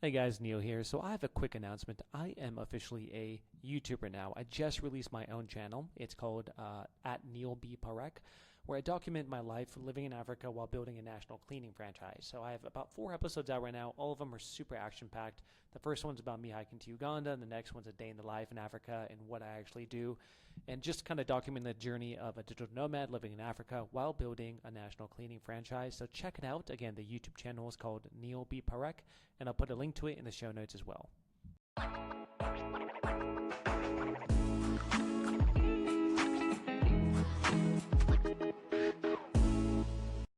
Hey guys, Neel here. So I have a quick announcement. I am officially a YouTuber now. I just released my own channel. It's called at Neel B Parek, where I document my life living in Africa while building a national cleaning franchise. So I have about 4 episodes out right now. All of them are super action packed. The first one's about me hiking to Uganda, and the next one's a day in the life in Africa and what I actually do, and just kind of document the journey of a digital nomad living in Africa while building a national cleaning franchise. So check it out. Again, the YouTube channel is called Neel B Parek, and I'll put a link to it in the show notes as well.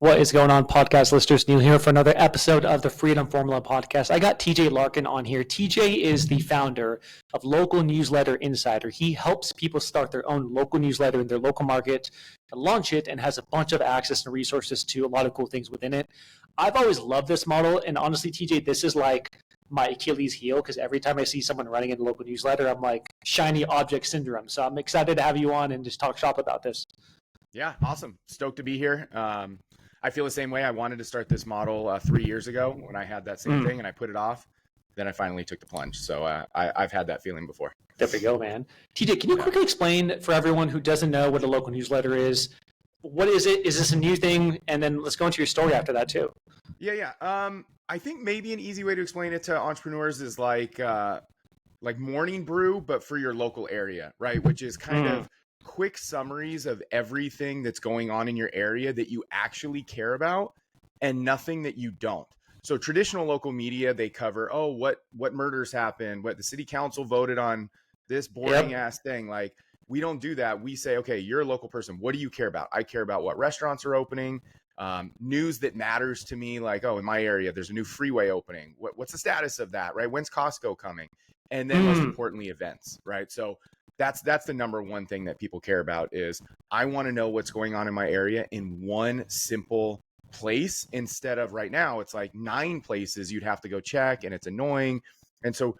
What is going on, podcast listeners? Neel here for another episode of the Freedom Formula podcast. I got TJ Larkin on here. TJ is the founder of Local Newsletter Insider. He helps people start their own local newsletter in their local market and launch it, and has a bunch of access and resources to a lot of cool things within it. I've always loved this model, and honestly, TJ, this is like my Achilles heel, because every time I see someone running in a local newsletter, I'm like shiny object syndrome. So I'm excited to have you on and just talk shop about this. Yeah, awesome. Stoked to be here. I feel the same way. I wanted to start this model 3 years ago when I had that same thing, and I put it off. Then I finally took the plunge. So I've had that feeling before. There we go, man. TJ, can you quickly explain for everyone who doesn't know what a local newsletter is? What is it? Is this a new thing? And then let's go into your story after that too. Yeah. I think maybe an easy way to explain it to entrepreneurs is like morning brew, but for your local area, right? Which is kind of quick summaries of everything that's going on in your area that you actually care about and nothing that you don't. So traditional local media, they cover, what murders happened, what the city council voted on this boring ass thing. Like, we don't do that. We say, okay, you're a local person. What do you care about? I care about what restaurants are opening, news that matters to me. Like, in my area, there's a new freeway opening. What's the status of that, right? When's Costco coming? And then most importantly, events, right? So that's the number one thing that people care about is I want to know what's going on in my area in one simple place, instead of right now it's like 9 places you'd have to go check, and it's annoying. And so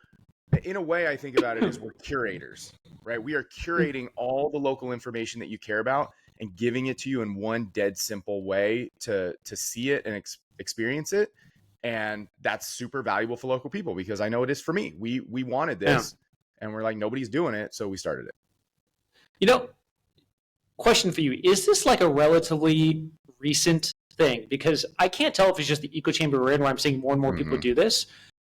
in a way, I think about it as we're curators, right? We are curating all the local information that you care about and giving it to you in one dead simple way to see it and experience it. And that's super valuable for local people, because I know it is for me. We wanted this, and we're like, nobody's doing it, so we started it. Question for you. Is this like a relatively recent thing? Because I can't tell if it's just the echo chamber we're in, where I'm seeing more and more people do this,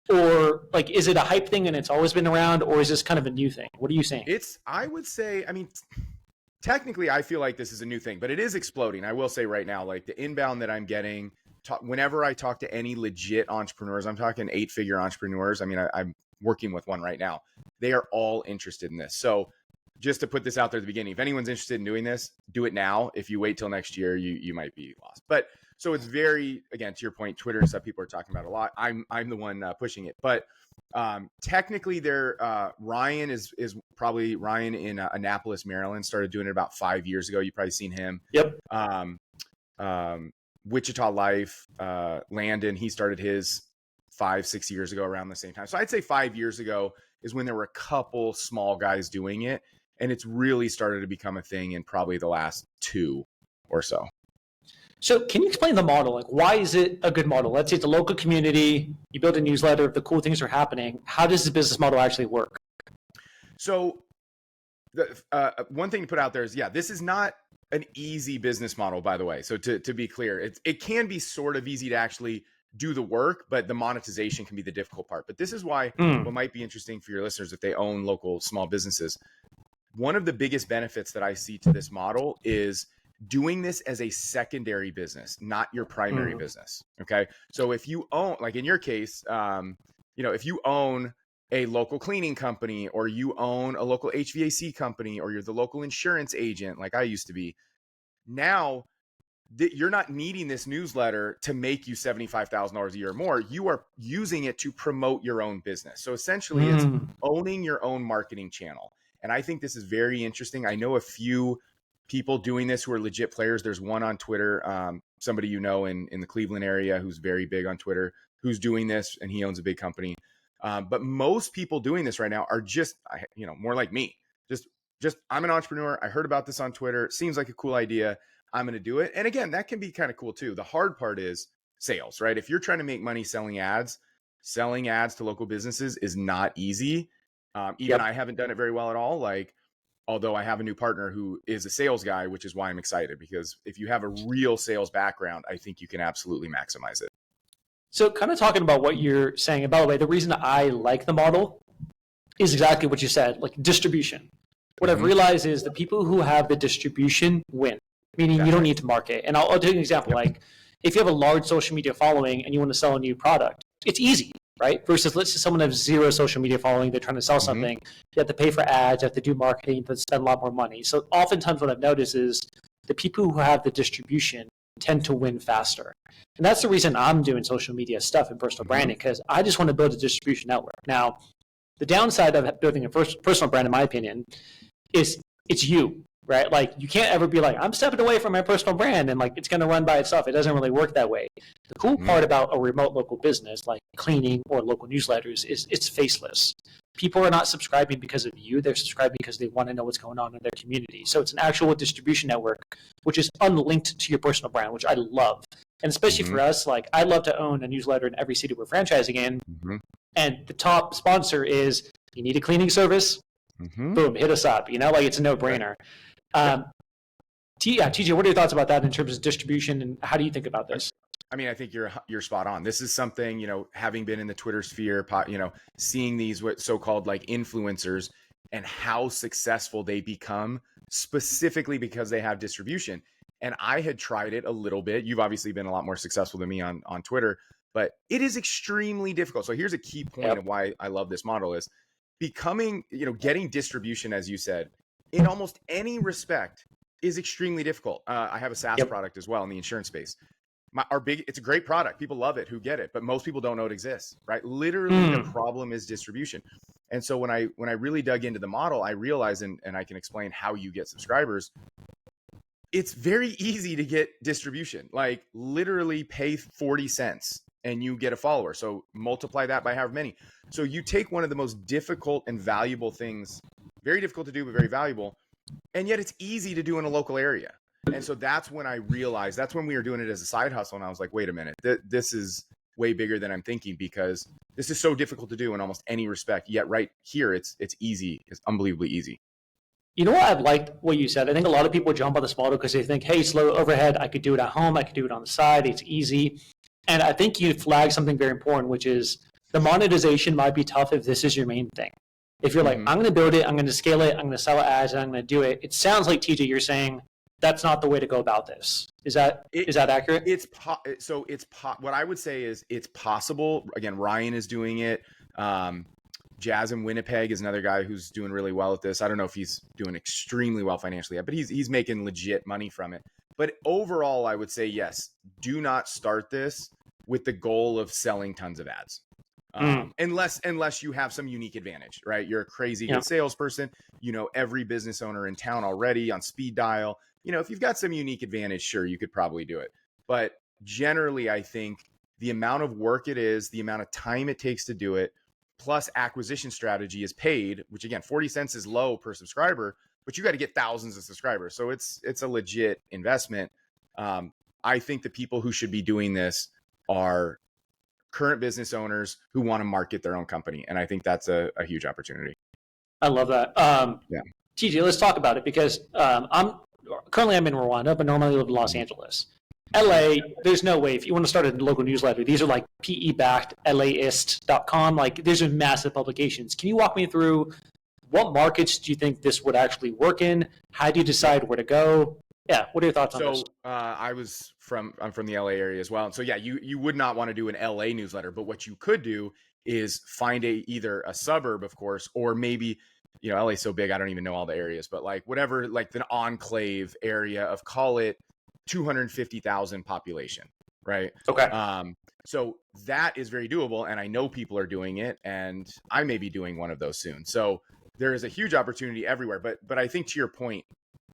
or like, is it a hype thing and it's always been around, or is this kind of a new thing? What are you saying? I would say, technically I feel like this is a new thing, but it is exploding. I will say right now, like the inbound that I'm getting, whenever I talk to any legit entrepreneurs, I'm talking 8-figure entrepreneurs. I'm working with one right now. They are all interested in this. So just to put this out there at the beginning, if anyone's interested in doing this, do it now. If you wait till next year, you might be lost. But so it's very, again, to your point, Twitter and stuff people are talking about a lot. I'm the one pushing it. But technically, Ryan is probably Ryan in Annapolis, Maryland, started doing it about 5 years ago. You've probably seen him. Yep. Wichita Life, Landon, he started his 5-6 years ago around the same time. So I'd say 5 years ago is when there were a couple small guys doing it. And it's really started to become a thing in probably the last 2 or so. So can you explain the model? Like, why is it a good model? Let's say it's a local community, you build a newsletter, the cool things are happening. How does the business model actually work? So the one thing to put out there is, this is not an easy business model, by the way. So to be clear, it can be sort of easy to actually do the work, but the monetization can be the difficult part. But this is why what might be interesting for your listeners, if they own local small businesses, one of the biggest benefits that I see to this model is doing this as a secondary business, not your primary business. Okay. So if you own, like in your case, if you own a local cleaning company, or you own a local HVAC company, or you're the local insurance agent, like I used to be, now you're not needing this newsletter to make you $75,000 a year or more. You are using it to promote your own business. So essentially it's owning your own marketing channel. And I think this is very interesting. I know a few people doing this who are legit players. There's one on Twitter, somebody in the Cleveland area who's very big on Twitter, who's doing this, and he owns a big company. But most people doing this right now are just, more like me. Just I'm an entrepreneur. I heard about this on Twitter. It seems like a cool idea. I'm going to do it. And again, that can be kind of cool too. The hard part is sales, right? If you're trying to make money selling ads, selling ads to local businesses is not easy. Even Yep. I haven't done it very well at all. Like, although I have a new partner who is a sales guy, which is why I'm excited, because if you have a real sales background, I think you can absolutely maximize it. So kind of talking about what you're saying, and by the way, the reason I like the model is exactly what you said, like distribution. What I've Mm-hmm. realized is the people who have the distribution win, meaning That's you don't right. need to market. And I'll take an example. Yep. Like if you have a large social media following and you want to sell a new product, it's easy, right? Versus let's say someone has zero social media following, they're trying to sell Mm-hmm. something, you have to pay for ads, you have to do marketing, you have to spend a lot more money. So oftentimes what I've noticed is the people who have the distribution tend to win faster. And that's the reason I'm doing social media stuff and personal Mm-hmm. branding, because I just want to build a distribution network. Now, the downside of building a personal brand, in my opinion, is it's you, right? Like you can't ever be like, I'm stepping away from my personal brand and like it's going to run by itself. It doesn't really work that way. The cool Mm-hmm. part about a remote local business like cleaning or local newsletters is it's faceless. People are not subscribing because of you. They're subscribing because they want to know what's going on in their community. So it's an actual distribution network, which is unlinked to your personal brand, which I love. And especially Mm-hmm. for us, like I love to own a newsletter in every city we're franchising in. Mm-hmm. And the top sponsor is, you need a cleaning service, Mm-hmm. boom, hit us up. Like it's a no-brainer. TJ, what are your thoughts about that in terms of distribution, and how do you think about this? I mean, I think you're spot on. This is something, having been in the Twitter sphere, seeing these what so-called like influencers and how successful they become specifically because they have distribution. And I had tried it a little bit. You've obviously been a lot more successful than me on Twitter, but it is extremely difficult. So here's a key point of why I love this model is becoming, getting distribution, as you said, in almost any respect is extremely difficult. I have a SaaS product as well in the insurance space. It's a great product. People love it who get it, but most people don't know it exists, right? Literally the problem is distribution. And so when I really dug into the model, I realized, and I can explain how you get subscribers, it's very easy to get distribution. Like literally pay 40 cents and you get a follower. So multiply that by however many. So you take one of the most difficult and valuable things, very difficult to do, but very valuable. And yet it's easy to do in a local area. And so that's when I realized, that's when we were doing it as a side hustle. And I was like, wait a minute, this is way bigger than I'm thinking, because this is so difficult to do in almost any respect. Yet right here, it's easy. It's unbelievably easy. You know what? I've liked what you said. I think a lot of people jump on this model because they think, hey, slow overhead. I could do it at home. I could do it on the side. It's easy. And I think you flag something very important, which is the monetization might be tough if this is your main thing. If you're like, I'm going to build it, I'm going to scale it, I'm going to sell ads, and I'm going to do it. It sounds like, TJ, you're saying that's not the way to go about this. Is that accurate? What I would say is it's possible. Again, Ryan is doing it. Jazz in Winnipeg is another guy who's doing really well at this. I don't know if he's doing extremely well financially yet, but he's making legit money from it. But overall, I would say, yes, do not start this with the goal of selling tons of ads. Unless you have some unique advantage, right? You're a crazy good salesperson, every business owner in town already on speed dial. If you've got some unique advantage, sure, you could probably do it. But generally, I think the amount of work it is, the amount of time it takes to do it, plus acquisition strategy is paid, which again, 40 cents is low per subscriber, but you got to get thousands of subscribers. So it's a legit investment. I think the people who should be doing this are current business owners who want to market their own company. And I think that's a huge opportunity. I love that. TJ, let's talk about it, because I'm in Rwanda, but normally live in Los Angeles. LA, there's no way. If you want to start a local newsletter, these are like PE-backed, LAist.com. Like, these are massive publications. Can you walk me through what markets do you think this would actually work in? How do you decide where to go? Yeah, what are your thoughts on this? I'm from the LA area as well. And so, yeah, you would not want to do an LA newsletter, but what you could do is find either a suburb, of course, or maybe, LA is so big, I don't even know all the areas, but like whatever, like the enclave area of, call it 250,000 population, right? Okay. So that is very doable. And I know people are doing it, and I may be doing one of those soon. So there is a huge opportunity everywhere. But I think to your point,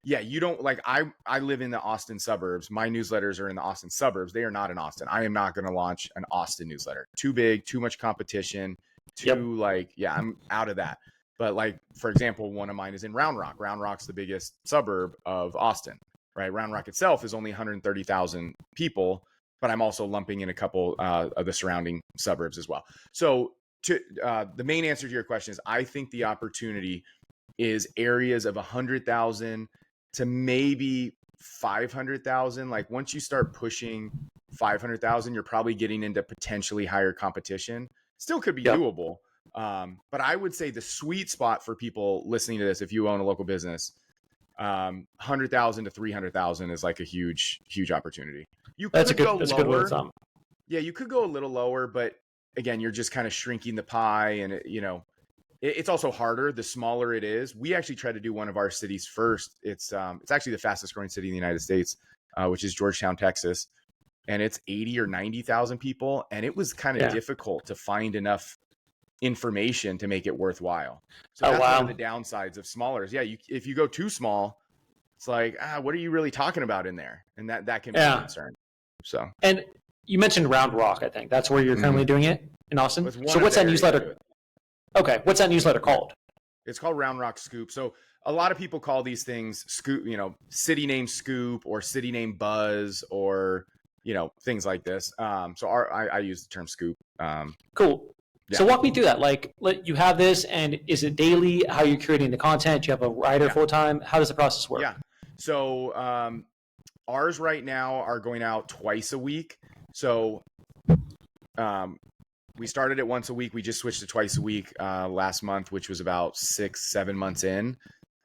yeah, you don't like, I live in the Austin suburbs. My newsletters are in the Austin suburbs. They are not in Austin. I am not going to launch an Austin newsletter. Too big, too much competition, I'm out of that. But like, for example, one of mine is in Round Rock. Round Rock's the biggest suburb of Austin, right? Round Rock itself is only 130,000 people. but I'm also lumping in a couple of the surrounding suburbs as well. So to the main answer to your question is, I think the opportunity is areas of 100,000 to maybe 500,000. Like once you start pushing 500,000, you're probably getting into potentially higher competition. Still could be doable. But I would say the sweet spot for people listening to this, if you own a local business, 100,000 to 300,000 is like a huge opportunity. You could go lower. That's a good rule of thumb. Yeah, you could go a little lower, but again, you're just kind of shrinking the pie, and it's also harder the smaller it is. We actually tried to do one of our cities first. It's actually the fastest growing city in the United States, which is Georgetown, Texas, and it's 80 or 90,000 people, and it was kind of difficult to find enough information to make it worthwhile. So that's one of the downsides of smaller. Yeah, if you go too small, it's like, what are you really talking about in there? And that can be a concern. So, and you mentioned Round Rock, I think that's where you're currently doing it in Austin. So what's that newsletter? Okay, what's that newsletter called? It's called Round Rock Scoop. So a lot of people call these things scoop, city name scoop or city name buzz or things like this. So I use the term scoop. Cool. Yeah. So walk me through that. Like, you have this, and is it daily? How are you creating the content? Do you have a writer full time? How does the process work? Yeah. So ours right now are going out twice a week. So we started it once a week. We just switched to twice a week last month, which was about 6-7 months in.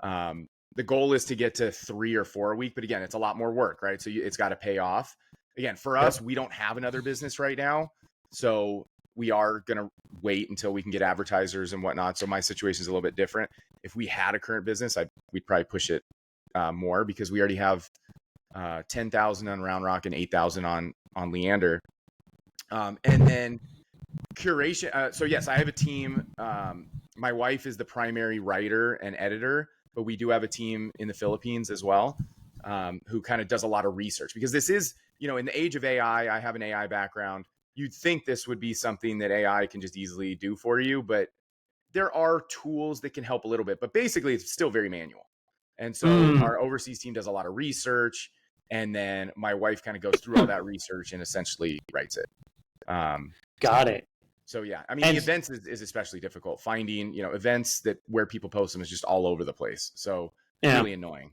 The goal is to get to 3 or 4 a week, but again, it's a lot more work, right? So it's got to pay off. Again, for us, we don't have another business right now, so we are going to wait until we can get advertisers and whatnot. So my situation is a little bit different. If we had a current business, we'd probably push it more, because we already have 10,000 on Round Rock and 8,000 on Leander. And then curation. So yes, I have a team. My wife is the primary writer and editor, but we do have a team in the Philippines as well, who kind of does a lot of research, because this is, in the age of AI, I have an AI background. You'd think this would be something that AI can just easily do for you, but there are tools that can help a little bit, but basically it's still very manual. And so our overseas team does a lot of research, and then my wife kind of goes through all that research and essentially writes it. Got it. So yeah, I mean, the events is especially difficult. Finding, events where people post them is just all over the place. So really annoying.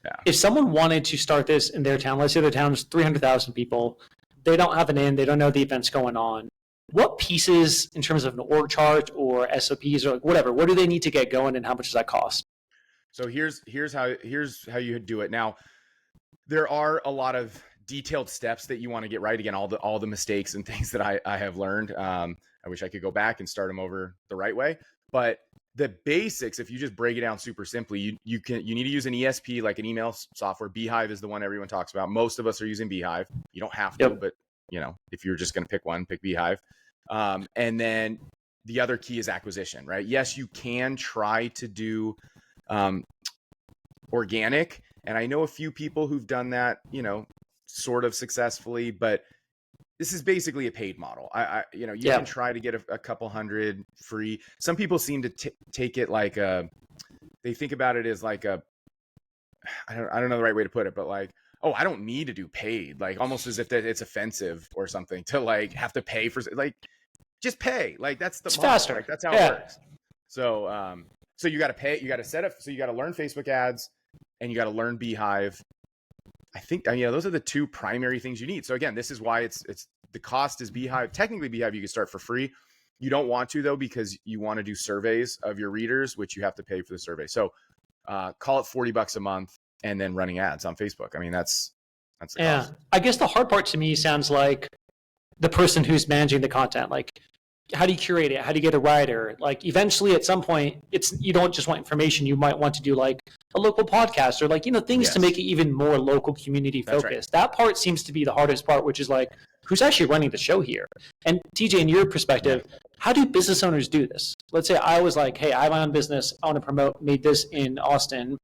Yeah. If someone wanted to start this in their town, let's say their town is 300,000 people, they don't have an in, they don't know the events going on. What pieces, in terms of an org chart or SOPs or whatever, what do they need to get going, and how much does that cost? So here's how you do it. Now, there are a lot of detailed steps that you want to get right. Again, all the mistakes and things that I have learned. I wish I could go back and start them over the right way. But the basics, if you just break it down super simply, you need to use an ESP, like an email software. Beehive is the one everyone talks about. Most of us are using Beehive. You don't have to, but if you're just going to pick one, pick Beehive. And then the other key is acquisition, right? Yes, you can try to do organic, and I know a few people who've done that, sort of successfully, but this is basically a paid model. You can try to get a couple hundred free. Some people seem to take it like they think about it as like I don't know the right way to put it, but like, oh, I don't need to do paid, like almost as if that it's offensive or something to like have to pay for, like, just pay. Like that's the model. Faster. Like, that's how it works. So, so you got to pay, you got to set up, so you got to learn Facebook ads and you got to learn Beehive. I think, those are the two primary things you need. So again, this is why it's the cost is Beehive. Technically Beehive, you can start for free. You don't want to though, because you want to do surveys of your readers, which you have to pay for the survey. So call it $40 a month and then running ads on Facebook. I mean, that's the cost. I guess the hard part to me sounds like the person who's managing the content. Like, how do you curate it? How do you get a writer? Like, eventually at some point, you don't just want information. You might want to do like a local podcast or like, things to make it even more local community focused. Right. That part seems to be the hardest part, which is like, who's actually running the show here? And TJ, in your perspective, how do business owners do this? Let's say I was like, hey, I have my own business. I want to made this in Austin.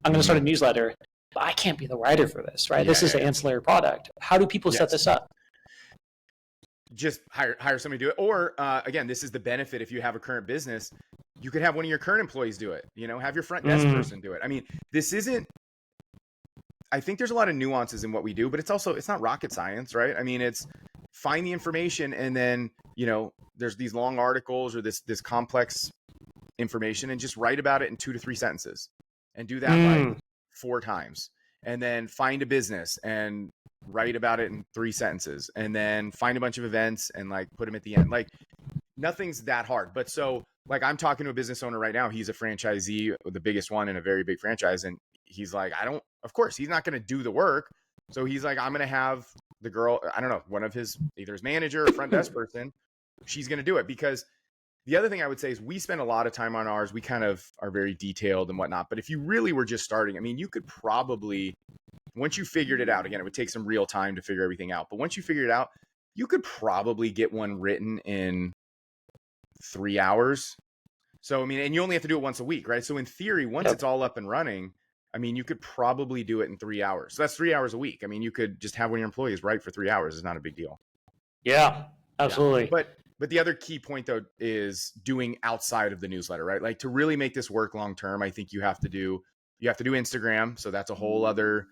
I'm going to start a newsletter, but I can't be the writer for this, right? This is an ancillary product. How do people set this up? Just hire somebody to do it. Or again, this is the benefit. If you have a current business, you could have one of your current employees do it, have your front desk person do it. I mean, this isn't, I think there's a lot of nuances in what we do, but it's not rocket science, right? I mean, it's find the information and then, there's these long articles or this complex information and just write about it in 2 to 3 sentences and do that like 4 times. And then find a business and write about it in 3 sentences and then find a bunch of events and like put them at the end. Like nothing's that hard. But so like I'm talking to a business owner right now. He's a franchisee, the biggest one in a very big franchise. And he's like, of course, he's not going to do the work. So he's like, I'm going to have the girl, I don't know, one of his, either his manager or front desk person, she's going to do it. Because the other thing I would say is we spend a lot of time on ours. We kind of are very detailed and whatnot. But if you really were just starting, I mean, you could probably, once you figured it out, again, it would take some real time to figure everything out. But once you figure it out, you could probably get one written in 3 hours. So, I mean, and you only have to do it once a week, right? So in theory, once it's all up and running, I mean, you could probably do it in 3 hours. So that's 3 hours a week. I mean, you could just have one of your employees write for 3 hours. It's not a big deal. Yeah, absolutely. Yeah. But the other key point though is doing outside of the newsletter, right? Like to really make this work long term, I think you have to do Instagram. So that's a whole other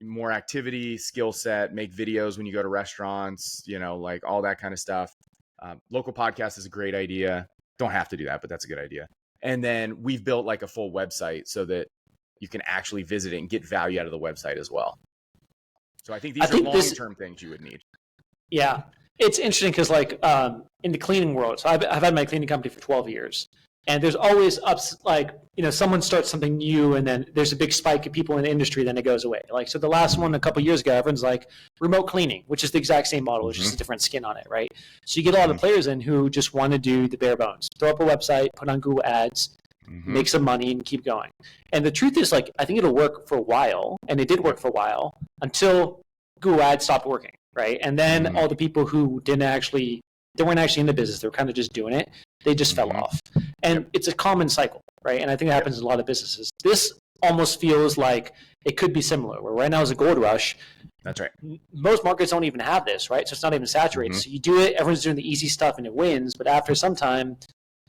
more activity, skill set, make videos when you go to restaurants, like all that kind of stuff. Local podcast is a great idea. Don't have to do that, but that's a good idea. And then we've built like a full website so that you can actually visit it and get value out of the website as well. So I think these are long-term things you would need. Yeah. It's interesting because like in the cleaning world, so I've had my cleaning company for 12 years. And there's always ups, like, someone starts something new and then there's a big spike of people in the industry, then it goes away. Like, so the last one a couple of years ago, everyone's like remote cleaning, which is the exact same model, it's just a different skin on it, right? So you get a lot of players in who just want to do the bare bones, throw up a website, put on Google Ads, make some money and keep going. And the truth is, like, I think it'll work for a while, and it did work for a while until Google Ads stopped working, right? And then all the people who they weren't actually in the business, they were kind of just doing it, they just fell off. And it's a common cycle, right? And I think it happens in a lot of businesses. This almost feels like it could be similar, where right now is a gold rush. That's right. Most markets don't even have this, right? So it's not even saturated. So you do it, everyone's doing the easy stuff and it wins, but after some time,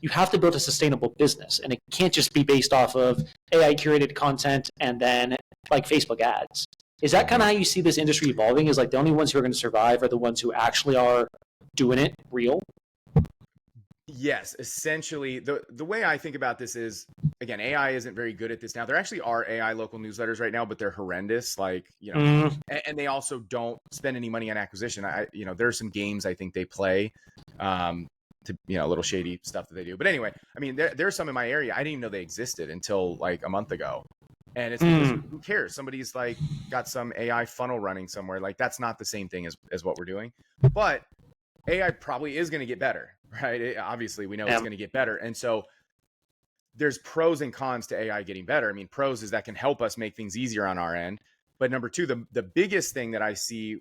you have to build a sustainable business. And it can't just be based off of AI curated content and then like Facebook ads. Is that kind of how you see this industry evolving? Is like the only ones who are going to survive are the ones who actually are doing it real? Yes, essentially the way I think about this is, again, AI isn't very good at this now. There actually are AI local newsletters right now, but they're horrendous. Like, and they also don't spend any money on acquisition. There are some games I think they play, to, a little shady stuff that they do. But anyway, I mean, there's some in my area. I didn't even know they existed until like a month ago. And it's because who cares? Somebody's like got some AI funnel running somewhere. Like that's not the same thing as what we're doing, but AI probably is going to get better, right? Obviously we know it's going to get better. And so there's pros and cons to AI getting better. I mean, pros is that can help us make things easier on our end. But number two, the biggest thing that I see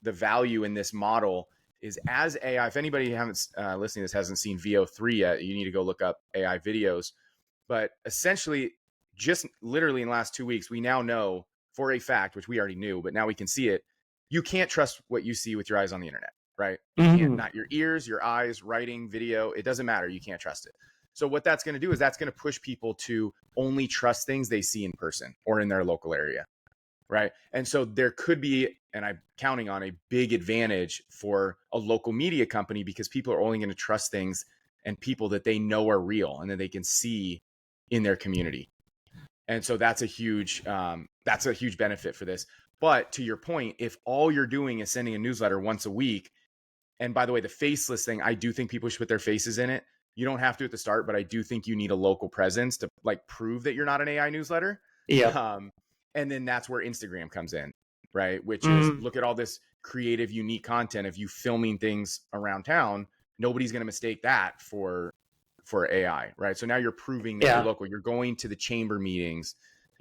the value in this model is as AI, if anybody haven't listening to this hasn't seen VO3 yet, you need to go look up AI videos. But essentially, just literally in the last 2 weeks, we now know for a fact, which we already knew, but now we can see it. You can't trust what you see with your eyes on the internet, right? Not your ears, your eyes, writing, video. It doesn't matter. You can't trust it. So what that's going to do is that's going to push people to only trust things they see in person or in their local area, right? And so there could be, and I'm counting on a big advantage for a local media company because people are only going to trust things and people that they know are real and that they can see in their community. And so that's a huge benefit for this. But to your point, if all you're doing is sending a newsletter once a week, and by the way, the faceless thing, I do think people should put their faces in it. You don't have to at the start, but I do think you need a local presence to like prove that you're not an AI newsletter. Yeah. And then that's where Instagram comes in, right? Which is look at all this creative, unique content of you filming things around town. Nobody's going to mistake that for AI, right? So now you're proving that you're local. You're going to the chamber meetings,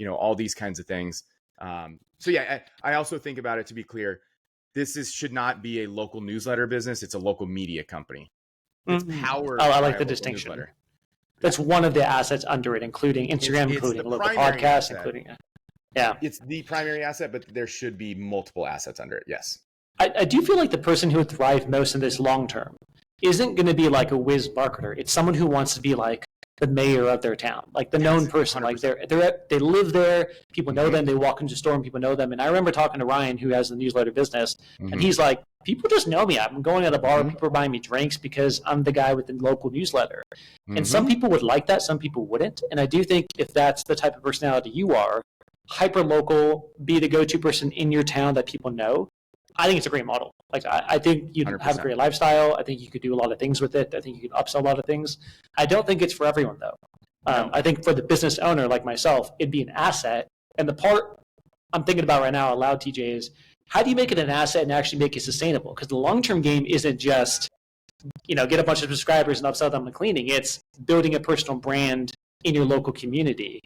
all these kinds of things. So yeah, I also think about it, to be clear, this should not be a local newsletter business. It's a local media company. It's powered. I like the distinction. Newsletter. That's one of the assets under it, including Instagram, including a local podcast, including it's the primary asset, but there should be multiple assets under it. Yes. I do feel like the person who would thrive most in this long term isn't going to be like a whiz marketer. It's someone who wants to be like the mayor of their town, like the known person. 100%. Like they live there, people know them, they walk into the store and people know them. And I remember talking to Ryan, who has the newsletter business, and he's like, people just know me. I'm going at a bar, people are buying me drinks because I'm the guy with the local newsletter. And some people would like that, some people wouldn't. And I do think if that's the type of personality you are, hyper local, be the go-to person in your town that people know, I think it's a great model. Like I think you'd 100%. have a great lifestyle. I think you could do a lot of things with it. I think you could upsell a lot of things. I don't think it's for everyone though. I think for the business owner like myself, it'd be an asset. And the part I'm thinking about right now aloud, TJ, is how do you make it an asset and actually make it sustainable? Because the long-term game isn't just, get a bunch of subscribers and upsell them to cleaning. It's building a personal brand in your local community.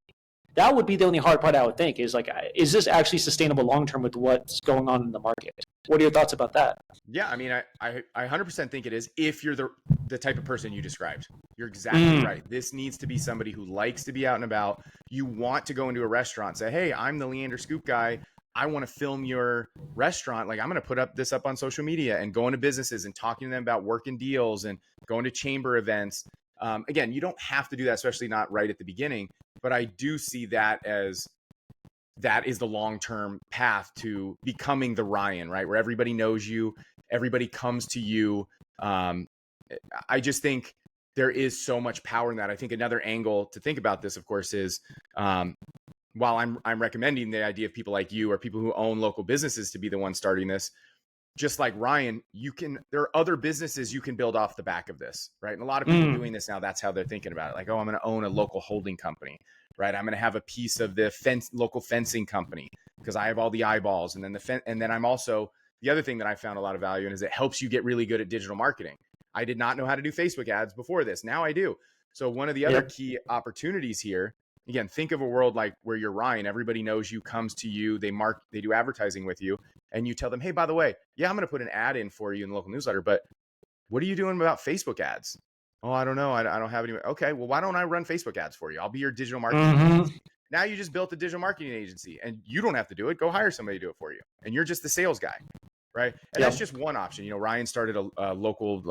That would be the only hard part I would think is like, is this actually sustainable long-term with what's going on in the market? What are your thoughts about that? Yeah, I mean, I 100% think it is if you're the type of person you described. You're exactly right. This needs to be somebody who likes to be out and about. You want to go into a restaurant, say, hey, I'm the Leander Scoop guy. I want to film your restaurant. Like, I'm going to put this up on social media and go into businesses and talking to them about working deals and going to chamber events. Again, you don't have to do that, especially not right at the beginning. But I do see that as that is the long-term path to becoming the Ryan, right? Where everybody knows you, everybody comes to you. I just think there is so much power in that. I think another angle to think about this, of course, is while I'm recommending the idea of people like you or people who own local businesses to be the ones starting this, just like Ryan, there are other businesses you can build off the back of this, right? And a lot of people doing this now, that's how they're thinking about it. Like, oh, I'm going to own a local holding company, right? I'm going to have a piece of the local fencing company because I have all the eyeballs. And then I'm also, the other thing that I found a lot of value in is it helps you get really good at digital marketing. I did not know how to do Facebook ads before this. Now I do. So one of the other key opportunities here, again, think of a world like where you're Ryan, everybody knows you, comes to you, they do advertising with you, and you tell them, hey, by the way, I'm going to put an ad in for you in the local newsletter, but what are you doing about Facebook ads? Oh, I don't know. I don't have any. Okay, well, why don't I run Facebook ads for you? I'll be your digital marketing agency. Now you just built a digital marketing agency and you don't have to do it. Go hire somebody to do it for you. And you're just the sales guy, right? And that's just one option. Ryan started a local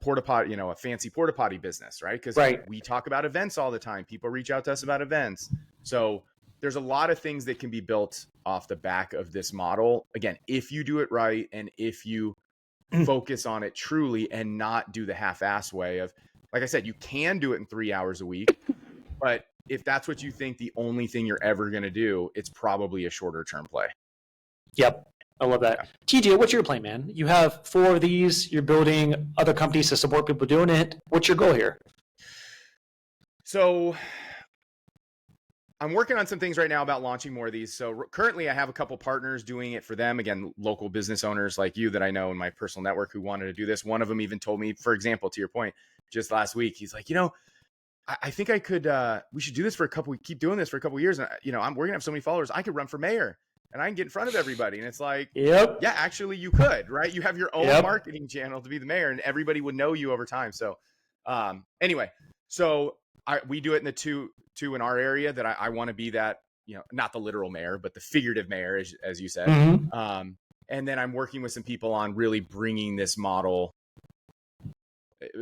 porta potty, a fancy porta potty business, right? Because we talk about events all the time. People reach out to us about events. So there's a lot of things that can be built off the back of this model. Again, if you do it right and if you focus on it truly and not do the half-ass way of, like I said, you can do it in 3 hours a week, but if that's what you think the only thing you're ever going to do, it's probably a shorter term play. Yep. I love that. TJ, what's your plan, man? You have 4 of these. You're building other companies to support people doing it. What's your goal here? So I'm working on some things right now about launching more of these. So currently I have a couple partners doing it for them. Again, local business owners like you that I know in my personal network who wanted to do this. One of them even told me, for example, to your point, just last week, he's like, I think I could, we should do this keep doing this for a couple of years. And we're going to have so many followers. I could run for mayor and I can get in front of everybody. And it's like, yeah, actually you could, right? You have your own marketing channel to be the mayor and everybody would know you over time. So anyway, so we do it in the two in our area that I want to be that, not the literal mayor, but the figurative mayor, as you said. And then I'm working with some people on really bringing this model,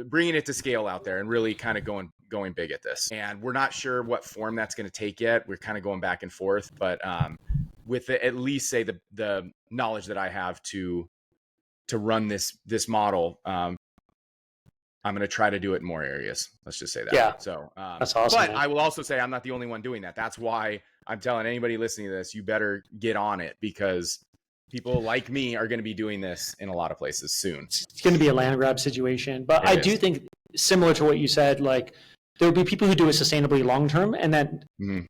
bringing it to scale out there and really kind of going big at this. And we're not sure what form that's going to take yet. We're kind of going back and forth, but with at least say the knowledge that I have to run this model, I'm going to try to do it in more areas. Let's just say that. Yeah. So, that's awesome. But man. I will also say I'm not the only one doing that. That's why I'm telling anybody listening to this, you better get on it because people like me are going to be doing this in a lot of places soon. It's going to be a land grab situation. But I do think similar to what you said, like there will be people who do it sustainably long-term and then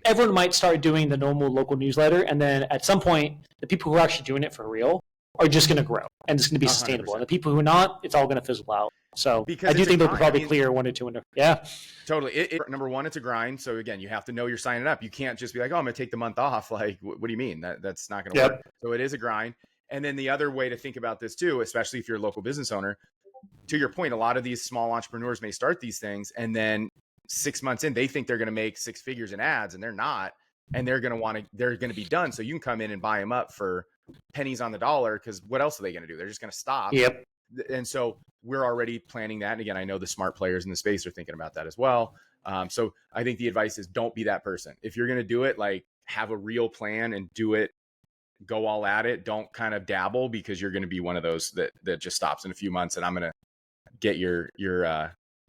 everyone might start doing the normal local newsletter. And then at some point, the people who are actually doing it for real are just going to grow and it's going to be sustainable. 100%. And the people who are not, it's all going to fizzle out. So because I do think they'll probably clear 1 to 2. Yeah, totally. Number one, it's a grind. So again, you have to know you're signing up. You can't just be like, oh, I'm going to take the month off. Like, what do you mean? That's not going to work. So it is a grind. And then the other way to think about this too, especially if you're a local business owner, to your point, a lot of these small entrepreneurs may start these things and then 6 months in, they think they're going to make 6 figures in ads and they're not, and they're going to be done. So you can come in and buy them up for pennies on the dollar. Cause what else are they going to do? They're just going to stop. Yep. And so we're already planning that. And again, I know the smart players in the space are thinking about that as well. So I think the advice is don't be that person. If you're going to do it, like have a real plan and do it, go all at it. Don't kind of dabble, because you're going to be one of those that just stops in a few months and I'm going to get your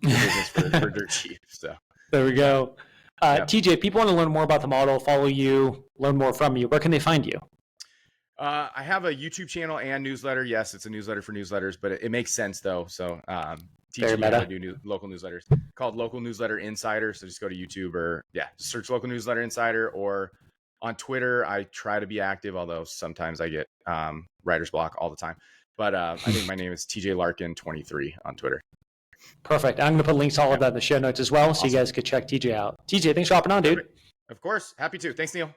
business for dirt cheap. So there we go. Yep. TJ, if people want to learn more about the model, follow you, learn more from you, where can they find you? I have a YouTube channel and newsletter. Yes, it's a newsletter for newsletters, but it makes sense though. So teaching you how to do local newsletters called Local Newsletter Insider. So just go to YouTube or search Local Newsletter Insider, or on Twitter. I try to be active, although sometimes I get writer's block all the time. But I think my name is TJ Larkin 23 on Twitter. Perfect. I'm going to put links to all of that in the show notes as well, so you guys could check TJ out. TJ, thanks for hopping on, dude. Perfect. Of course. Happy to. Thanks, Neel.